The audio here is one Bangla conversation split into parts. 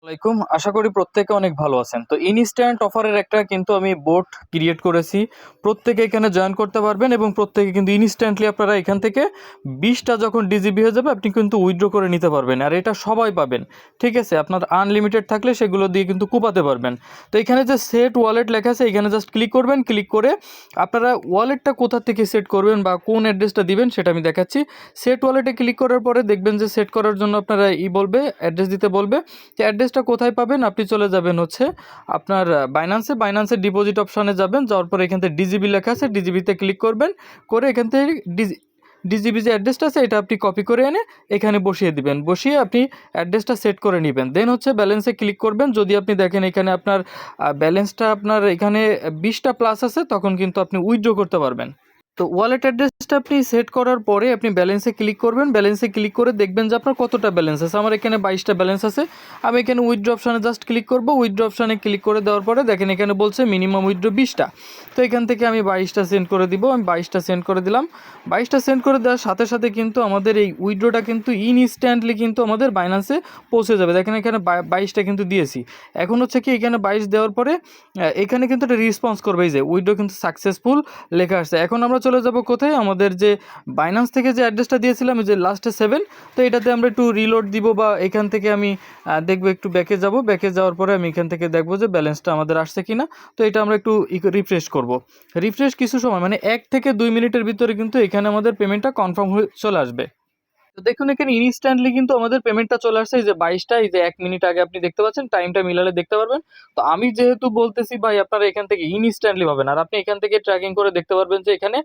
আসসালামাইকুম। আশা করি প্রত্যেকে অনেক ভালো আছেন। তো ইনস্ট্যান্ট অফারের একটা কিন্তু আমি বোট ক্রিয়েট করেছি। প্রত্যেকে এখানে জয়েন করতে পারবেন এবং প্রত্যেকে কিন্তু ইনস্ট্যান্টলি আপনারা এখান থেকে ২০ টা যখন ডিজিবি হয়ে যাবে আপনি কিন্তু উইথড্র করে নিতে পারবেন। আর এটা সবাই পাবেন। ঠিক আছে? আপনার আনলিমিটেড থাকলে সেগুলো দিয়ে কিন্তু কুপাতে পারবেন। তো এখানে যে সেট ওয়ালেট লেখা আছে এখানে জাস্ট ক্লিক করবেন। ক্লিক করে আপনারা ওয়ালেটটা কোথা থেকে সেট করবেন বা কোন অ্যাড্রেসটা দিবেন সেটা আমি দেখাচ্ছি। সেট ওয়ালেটে ক্লিক করার পরে দেখবেন যে সেট করার জন্য আপনারা বলবে অ্যাড্রেস দিতে বলবে। তো অ্যাড্রেসটা কোথায় পাবেন? আপনি চলে যাবেন হচ্ছে আপনার বাইন্যান্সের ডিপোজিট অপশানে যাবেন। যাওয়ার পরে এখান থেকে ডিজিবি লেখা আছে, ডিজিবিতে ক্লিক করবেন। করে এখান থেকে ডিজিবি যে অ্যাড্রেসটা আছে এটা আপনি কপি করে এনে এখানে বসিয়ে দিবেন। বসিয়ে আপনি অ্যাড্রেসটা সেট করে নেবেন। দেন হচ্ছে ব্যালেন্সে ক্লিক করবেন। যদি আপনি দেখেন এখানে আপনার ব্যালেন্সটা আপনার এখানে ২০ টা প্লাস আছে তখন কিন্তু আপনি উইথড্র করতে পারবেন। তো ওয়ালেট অ্যাড্রেসটা আপনি সেট করার পরে আপনি ব্যালেন্সে ক্লিক করবেন। ব্যালেন্সে ক্লিক করে দেখবেন যে আপনার কতটা ব্যালেন্স আছে। আমার এখানে ২২ টা ব্যালেন্স আছে। আমি এখানে উইথড্র অপশানে জাস্ট ক্লিক করব। উইথড্র অপশানে ক্লিক করে দেওয়ার পরে দেখেন এখানে বলছে মিনিমাম উইথড্র ২০ টা। তো এখান থেকে আমি ২২ টা সেন্ড করে দিব। আমি ২২ টা সেন্ড করে দিলাম। ২২ টা সেন্ড করে দেওয়ার সাথে সাথে কিন্তু আমাদের এই উইথড্রটা কিন্তু ইনস্ট্যান্টলি কিন্তু আমাদের বাইন্যান্সে পৌঁছে যাবে। দেখেন এখানে ২২ টা কিন্তু দিয়েছি। এখন হচ্ছে কি এখানে ২২ দেওয়ার পরে এখানে কিন্তু একটা রেসপন্স করবে, এই যে উইথড্র কিন্তু সাকসেসফুল লেখা আসছে। এখন আমরা চলে যাব কোথায়? আমাদের যে বাইন্যান্স থেকে যে অ্যাড্রেসটা দিয়েছিলাম যে লাস্টে 7, তো এটাতে আমরা একটু রিলোড দিব বা এখান থেকে আমি দেখবো একটু ব্যাকে যাব। ব্যাকে যাওয়ার পরে আমি এখান থেকে দেখবো যে ব্যালেন্সটা আমাদের আসছে কিনা। তো এটা আমরা একটু রিফ্রেশ করব। রিফ্রেশ কিছু সময় মানে ১ থেকে ২ মিনিটের ভিতরে কিন্তু এখানে আমাদের পেমেন্টটা কনফার্ম হয়ে চলে আসবে। তো দেখুন এখানে ইনস্ট্যান্টলি কিন্তু আমাদের পেমেন্টটা চলে আসছে। এই যে ২২ টা, এই যে ১ মিনিট আগে আপনি দেখতে পাচ্ছেন, টাইমটা মিলালে দেখতে পারবেন। তো আমি যেহেতু বলতেছি ভাই আপনারা এখান থেকে ইনস্ট্যান্টলি পাবেন। আর আপনি এখান থেকে ট্র্যাকিং করে দেখতে পারবেন যে এখানে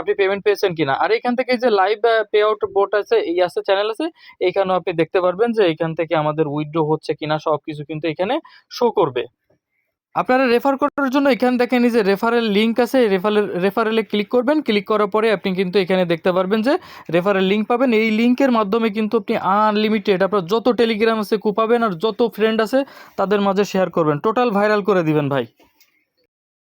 আপনি পেমেন্ট পেয়েছেন কিনা। আর এখান থেকে যে লাইভ পে আউট বোট আছে, চ্যানেল আছে, এইখানেও আপনি দেখতে পারবেন যে এখান থেকে আমাদের উইথড্র হচ্ছে কিনা সবকিছু কিন্তু এখানে শো করবে। আপনারা রেফার করার জন্য এখানে দেখেন এই যে রেফারেল লিঙ্ক আছে, রেফারেলে ক্লিক করবেন। ক্লিক করার পরে আপনি কিন্তু এখানে দেখতে পারবেন যে রেফারেল লিঙ্ক পাবেন। এই লিঙ্কের মাধ্যমে কিন্তু আপনি আনলিমিটেড আপনার যত টেলিগ্রাম আছে কুপাবেন আর যত ফ্রেন্ড আছে তাদের মাঝে শেয়ার করবেন। টোটাল ভাইরাল করে দিবেন ভাই।